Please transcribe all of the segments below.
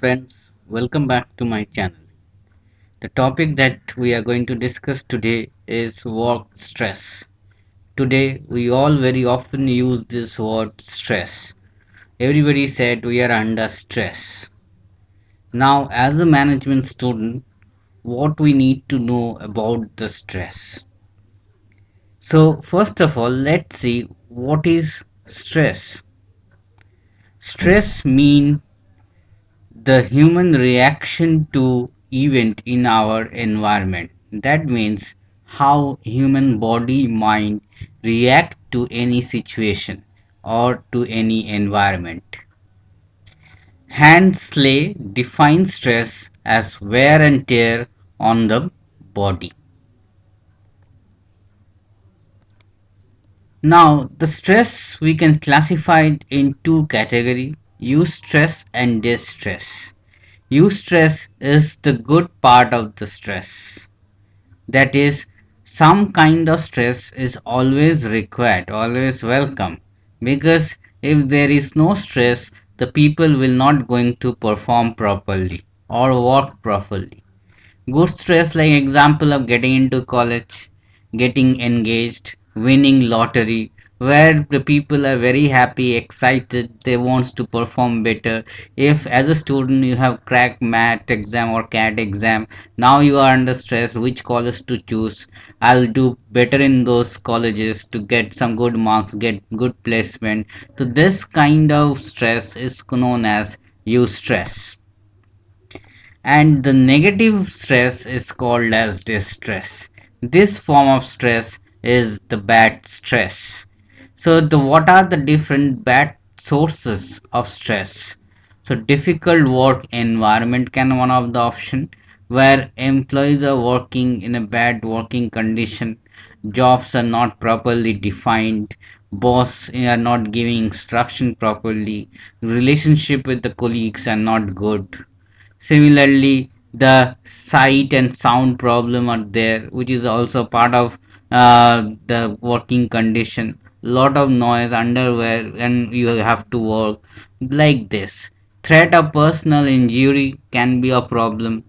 friends, welcome back to my channel. The topic that we are going to discuss today is work stress. Today, we all very often use this word stress. Everybody said we are under stress. Now, as a management student, what we need to know about the stress? So, first of all, let's see what is stress. Stress means the human reaction to event in our environment. That means how human body mind react to any situation or to any environment. Handsley defines stress as wear and tear on the body. Now, the stress we can classify it in two categories: eustress and distress. Eustress is the good part of the stress. That is, some kind of stress is always required, always welcome. Because if there is no stress, the people will not going to perform properly or work properly. Good stress, like example of getting into college, getting engaged, winning lottery, where the people are very happy, excited, they wants to perform better. If as a student you have cracked math exam or CAT exam, now you are under stress, which college to choose. I'll do better in those colleges to get some good marks, get good placement. So this kind of stress is known as eustress, and the negative stress is called as distress. This form of stress is the bad stress. So the what are the different bad sources of stress? So difficult work environment can one of the option, where employees are working in a bad working condition, jobs are not properly defined, boss are not giving instruction properly, relationship with the colleagues are not good. Similarly, the sight and sound problem are there, which is also part of the working condition. Lot of noise, underwear, and you have to work like this. Threat of personal injury can be a problem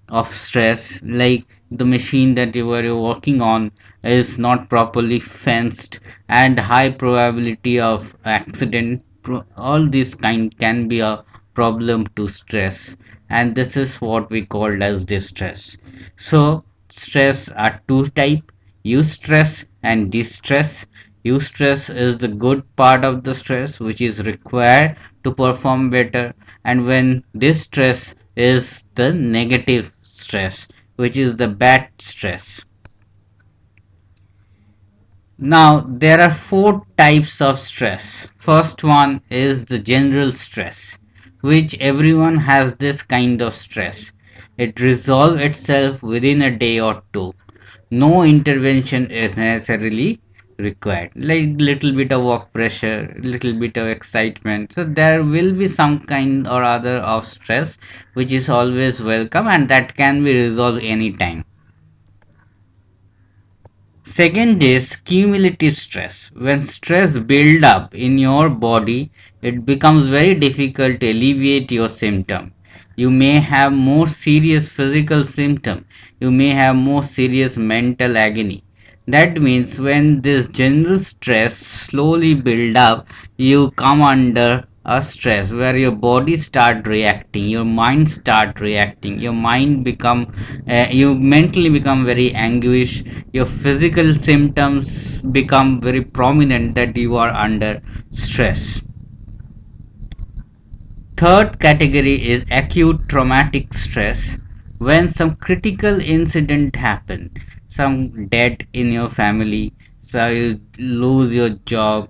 of stress, like the machine that you were working on is not properly fenced and high probability of accident. All this kind can be a problem to stress, and this is what we called as distress. So stress are two type: eustress and distress. Eustress is the good part of the stress which is required to perform better, and when distress is the negative stress, which is the bad stress. Now, there are four types of stress. First one is the general stress, which everyone has this kind of stress. It resolves itself within a day or two. No intervention is necessarily required, like little bit of work pressure, little bit of excitement. So there will be some kind or other of stress which is always welcome, and that can be resolved anytime. Second is cumulative stress. When stress build up in your body, it becomes very difficult to alleviate your symptom. You may have more serious physical symptom. You may have more serious mental agony. That means when this general stress slowly build up, you come under a stress where your body start reacting, your mind start reacting, your mind become you mentally become very anguish, your physical symptoms become very prominent that you are under stress. Third category is acute traumatic stress. When some critical incident happen, some death in your family, so you lose your job.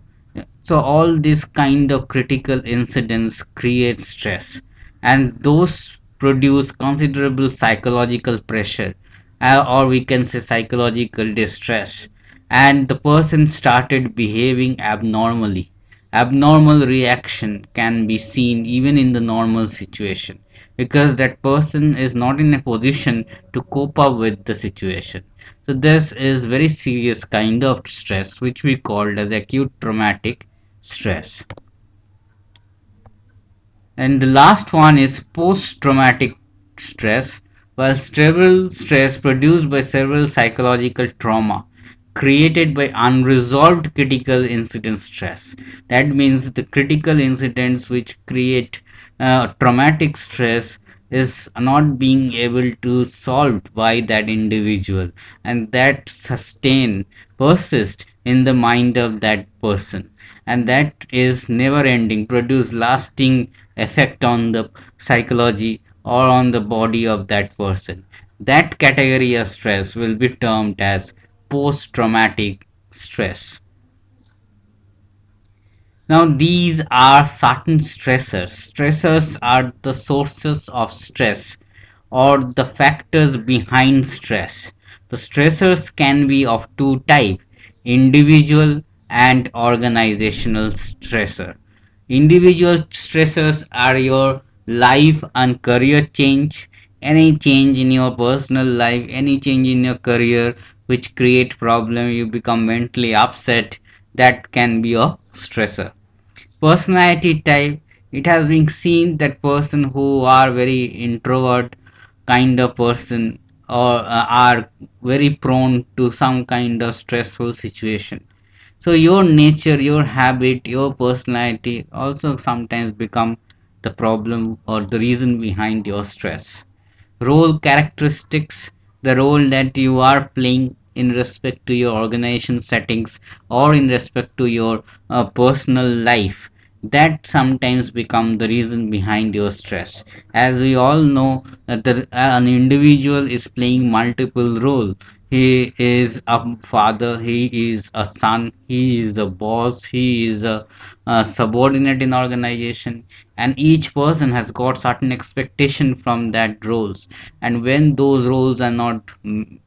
So all these kind of critical incidents create stress, and those produce considerable psychological pressure, or we can say psychological distress, and the person started behaving abnormally. Abnormal reaction can be seen even in the normal situation, because that person is not in a position to cope up with the situation. So this is very serious kind of stress which we called as acute traumatic stress. And the last one is post-traumatic stress. While several stress produced by several psychological trauma created by unresolved critical incident stress. That means the critical incidents which create traumatic stress is not being able to solved by that individual, and that sustain persist in the mind of that person, and that is never ending, produce lasting effect on the psychology or on the body of that person. That category of stress will be termed as post traumatic stress. Now, these are certain stressors. Stressors are the sources of stress or the factors behind stress. The stressors can be of two types: individual and organizational stressor. Individual stressors are your life and career change, any change in your personal life, any change in your career which create problem, you become mentally upset, that can be a stressor. Personality type, it has been seen that person who are very introvert kind of person or are very prone to some kind of stressful situation. So your nature, your habit, your personality also sometimes become the problem or the reason behind your stress. Role characteristics, the role that you are playing in respect to your organization settings or in respect to your personal life, that sometimes become the reason behind your stress. As we all know that an individual is playing multiple role. He is a father, he is a son, he is a boss, he is a subordinate in organization, and each person has got certain expectation from that roles. And when those roles are not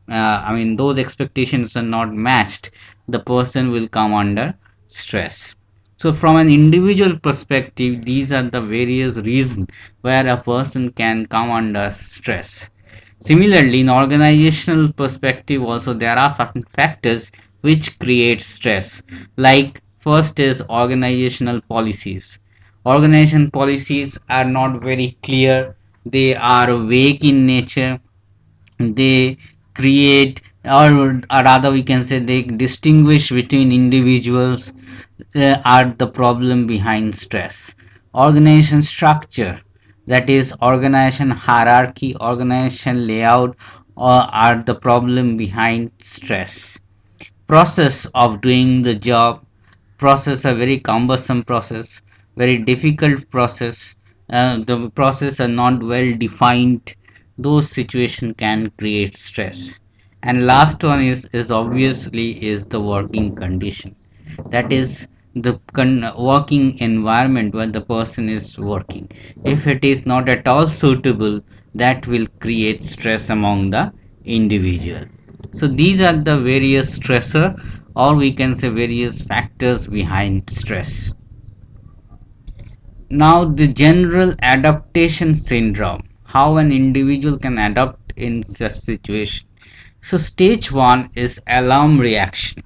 those expectations are not matched, the person will come under stress. So from an individual perspective, these are the various reasons where a person can come under stress. Similarly, in organizational perspective also there are certain factors which create stress. Like first is organizational policies. Organization policies are not very clear, they are vague in nature, they create, or rather we can say they distinguish between individuals, are the problem behind stress. Organization structure, that is organization hierarchy, organization layout, are the problem behind stress. Process of doing the job, process a very cumbersome process, very difficult process, the process are not well defined, those situation can create stress. And last one is obviously is the working condition, that is the working environment where the person is working. If it is not at all suitable, that will create stress among the individual. So these are the various stressor, or we can say various factors behind stress. Now the general adaptation syndrome, how an individual can adapt in such situation. So stage 1 is alarm reaction,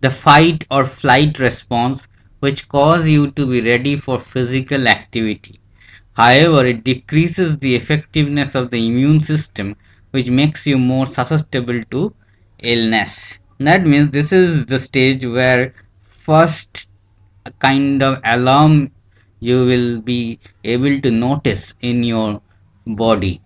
the fight or flight response which cause you to be ready for physical activity. However, it decreases the effectiveness of the immune system, which makes you more susceptible to illness. That means this is the stage where first kind of alarm you will be able to notice in your body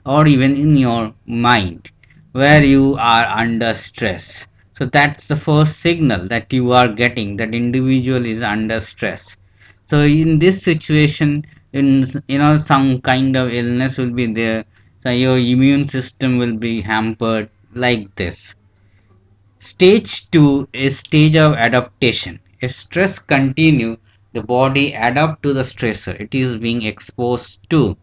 or even in your mind where you are under stress. So that's the first signal that you are getting that individual is under stress. So in this situation, in some kind of illness will be there, so your immune system will be hampered like this. Stage 2 is stage of adaptation. If stress continue, the body adapt to the stressor it is being exposed to.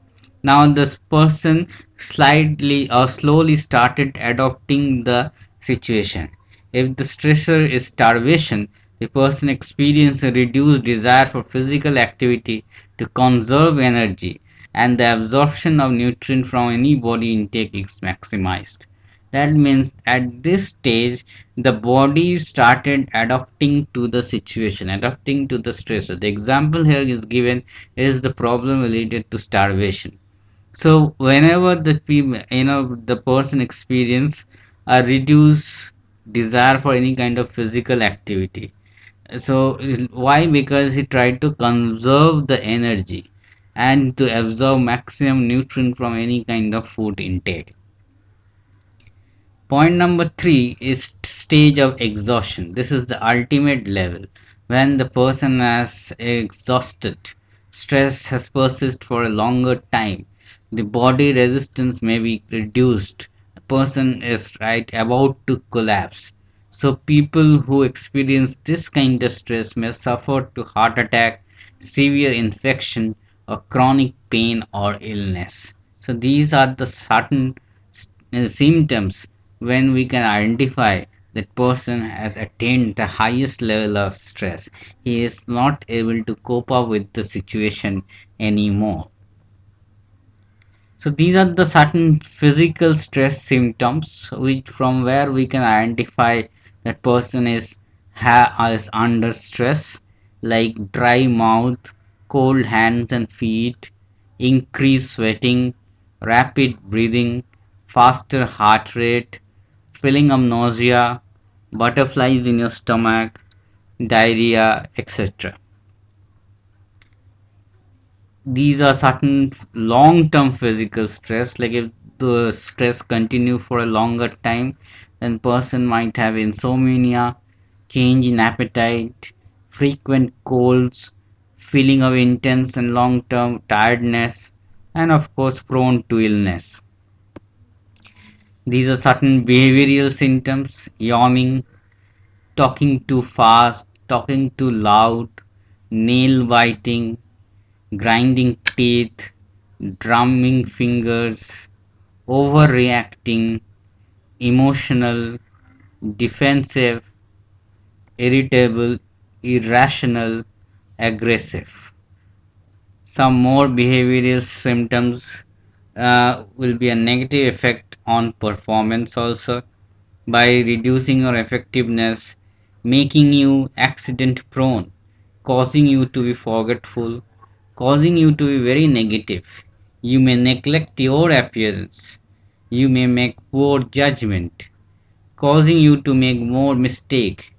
Now this person slightly or slowly started adopting the situation. If the stressor is starvation, the person experiences a reduced desire for physical activity to conserve energy, and the absorption of nutrient from any body intake is maximized. That means at this stage, the body started adapting to the situation, adapting to the stress. So the example here is given is the problem related to starvation. So whenever the person experience a reduced desire for any kind of physical activity. So why? Because he tried to conserve the energy and to absorb maximum nutrient from any kind of food intake. Point number three is stage of exhaustion. This is the ultimate level when the person has exhausted. Stress has persisted for a longer time. The body resistance may be reduced. A person is right about to collapse. So people who experience this kind of stress may suffer to heart attack, severe infection, or chronic pain or illness. So these are the certain symptoms when we can identify that person has attained the highest level of stress. He is not able to cope up with the situation anymore. So these are the certain physical stress symptoms which from where we can identify that person is under stress, like dry mouth, cold hands and feet, increased sweating, rapid breathing, faster heart rate, feeling of nausea, butterflies in your stomach, diarrhea, etc. These are certain long term physical stress, like if the stress continue for a longer time, then person might have insomnia, change in appetite, frequent colds, feeling of intense and long term tiredness, and of course prone to illness. These are certain behavioral symptoms: yawning, talking too fast, talking too loud, nail biting, grinding teeth, drumming fingers, overreacting, emotional, defensive, irritable, irrational, aggressive. Some more behavioral symptoms will be a negative effect on performance also by reducing your effectiveness, making you accident prone, causing you to be forgetful, causing you to be very negative. You may neglect your appearance. You may make poor judgment, causing you to make more mistake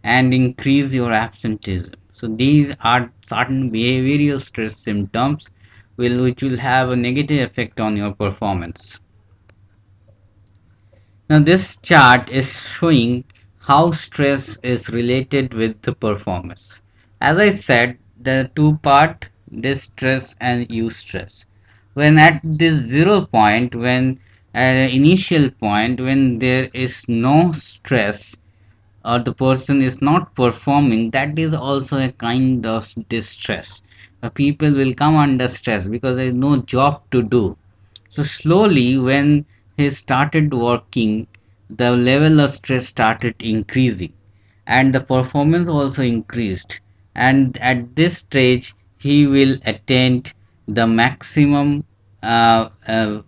and increase your absenteeism. So these are certain behavioral stress symptoms which will have a negative effect on your performance. Now this chart is showing how stress is related with the performance. As I said, there are two part, distress and eustress. When at this zero point, when at an initial point, when there is no stress or the person is not performing, that is also a kind of distress. People will come under stress because there is no job to do. So slowly, when he started working, the level of stress started increasing, and the performance also increased. And at this stage, he will attain the maximum level.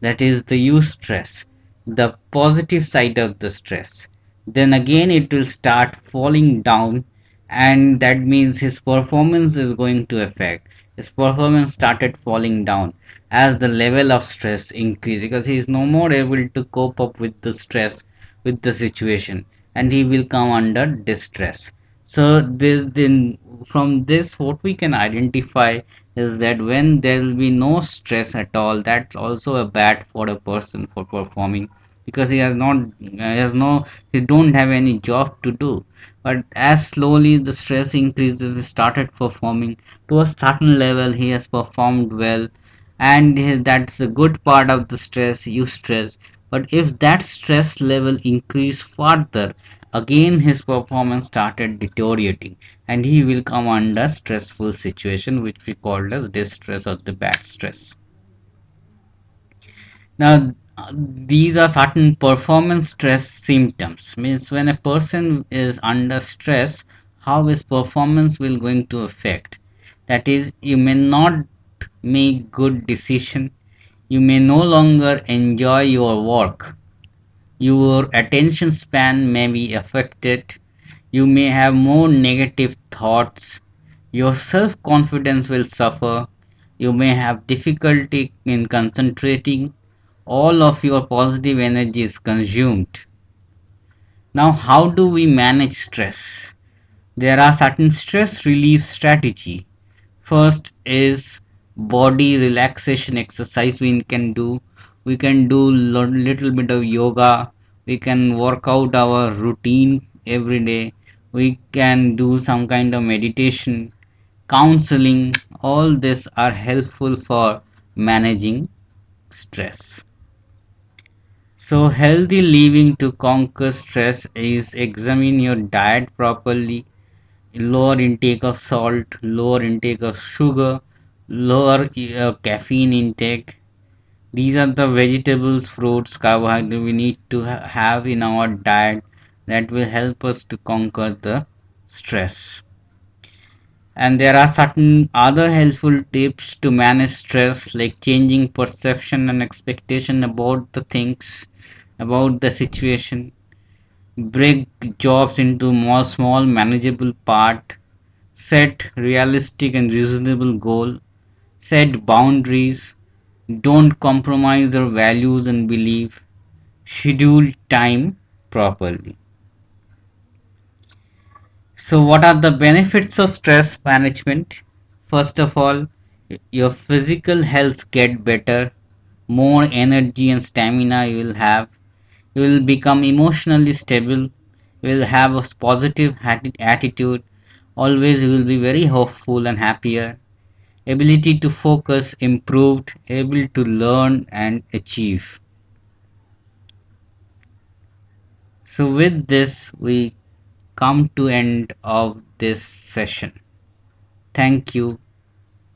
That is the use stress, the positive side of the stress. Then again, it will start falling down, and that means his performance is going to affect. His performance started falling down as the level of stress increased because he is no more able to cope up with the stress, with the situation, and he will come under distress. So then from this what we can identify is that when there will be no stress at all, that's also a bad for a person for performing, because he has not has no he don't have any job to do. But as slowly the stress increases, he started performing to a certain level, he has performed well, and that's a good part of the stress, you stress. But if that stress level increase further, again his performance started deteriorating, and he will come under stressful situation which we called as distress or the bad stress. Now, these are certain performance stress symptoms. Means when a person is under stress, how his performance will going to affect. That is, you may not make good decision. You may no longer enjoy your work. Your attention span may be affected. You may have more negative thoughts. Your self confidence will suffer. You may have difficulty in concentrating. All of your positive energy is consumed. Now, how do we manage stress? There are certain stress relief strategy. First is body relaxation exercise we can do. We can do little bit of yoga. We can work out our routine every day. We can do some kind of meditation, counseling. All this are helpful for managing stress. So healthy living to conquer stress is examine your diet properly, lower intake of salt, lower intake of sugar, lower caffeine intake. These are the vegetables, fruits, carbohydrate we need to have in our diet that will help us to conquer the stress. And there are certain other helpful tips to manage stress, like changing perception and expectation about the things, about the situation. Break jobs into more small manageable part. Set realistic and reasonable goal. Set boundaries. Don't compromise your values and belief. Schedule time properly. So, what are the benefits of stress management? First of all, your physical health get better, more energy and stamina you will have. You will become emotionally stable. You will have a positive attitude. Always you will be very hopeful and happier. Ability to focus improved. Able to learn and achieve. So with this, we come to end of this session. Thank you.